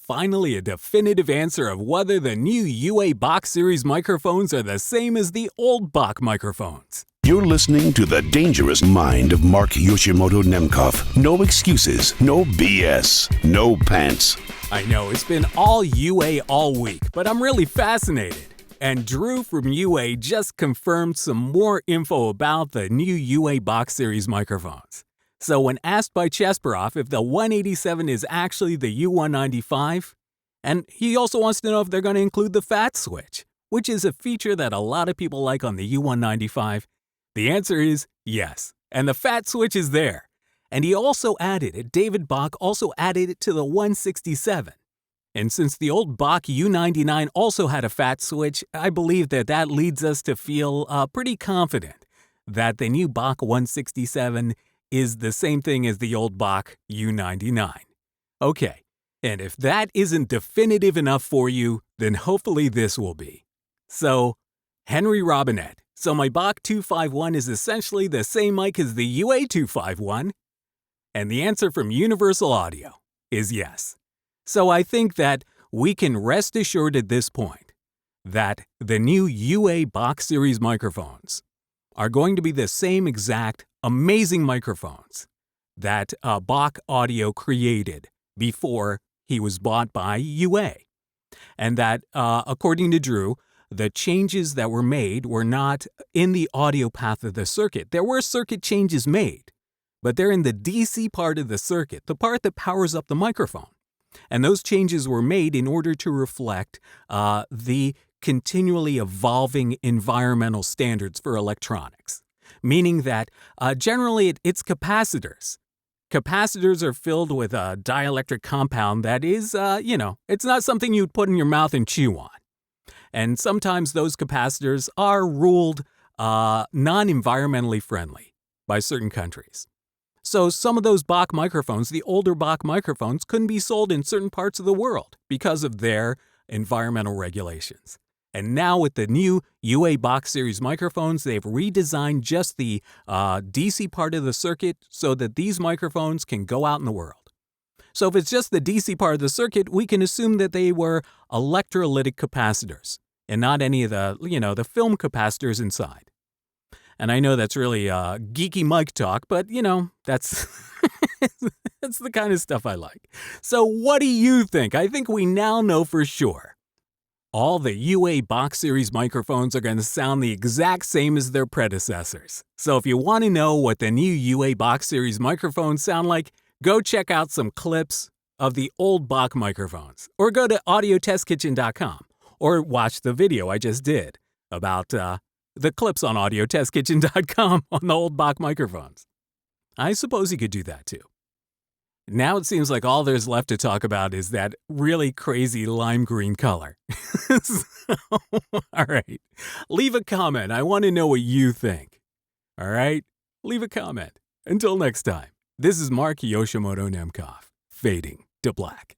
finally a definitive answer of whether the new UA Bock series microphones are the same as the old Bock microphones. You're listening to The Dangerous Mind of Mark Yoshimoto Nemkov. No excuses, no BS, no pants. I know it's been all UA all week, but I'm really fascinated. And Drew from UA just confirmed some more info about the new UA Bock series microphones. So when asked by Chesperoff if the 187 is actually the U195, and he also wants to know if they're going to include the fat switch, which is a feature that a lot of people like on the U195, the answer is yes, and the fat switch is there. And he also added it, David Bock also added it to the 167. And since the old Bock U99 also had a fat switch, I believe that leads us to feel pretty confident that the new Bock 167 is the same thing as the old Bock U99. Okay, and if that isn't definitive enough for you, then hopefully this will be. So, Henry Robinette. So my Bock 251 is essentially the same mic as the UA 251? And the answer from Universal Audio is yes. So I think that we can rest assured at this point that the new UA Bock series microphones are going to be the same exact amazing microphones that Bock Audio created before he was bought by UA. And that, according to Drew, the changes that were made were not in the audio path of the circuit. There were circuit changes made, but they're in the DC part of the circuit, the part that powers up the microphone. And those changes were made in order to reflect the continually evolving environmental standards for electronics, meaning that generally it's capacitors. Capacitors are filled with a dielectric compound that is, it's not something you'd put in your mouth and chew on. And sometimes those capacitors are ruled non-environmentally friendly by certain countries. So some of those Bock microphones, the older Bock microphones, couldn't be sold in certain parts of the world because of their environmental regulations. And now with the new UA Bock series microphones, they've redesigned just the DC part of the circuit so that these microphones can go out in the world. So if it's just the DC part of the circuit, we can assume that they were electrolytic capacitors and not any of the film capacitors inside. And I know that's really geeky mic talk, but, that's that's the kind of stuff I like. So what do you think? I think we now know for sure. All the UA Bock series microphones are going to sound the exact same as their predecessors. So if you want to know what the new UA Bock series microphones sound like, go check out some clips of the old Bock microphones, or go to audiotestkitchen.com, or watch the video I just did about the clips on audiotestkitchen.com on the old Bock microphones. I suppose you could do that too. Now it seems like all there's left to talk about is that really crazy lime green color. So, all right, leave a comment. I want to know what you think. All right, leave a comment. Until next time. This is Mark Yoshimoto Nemkov, fading to black.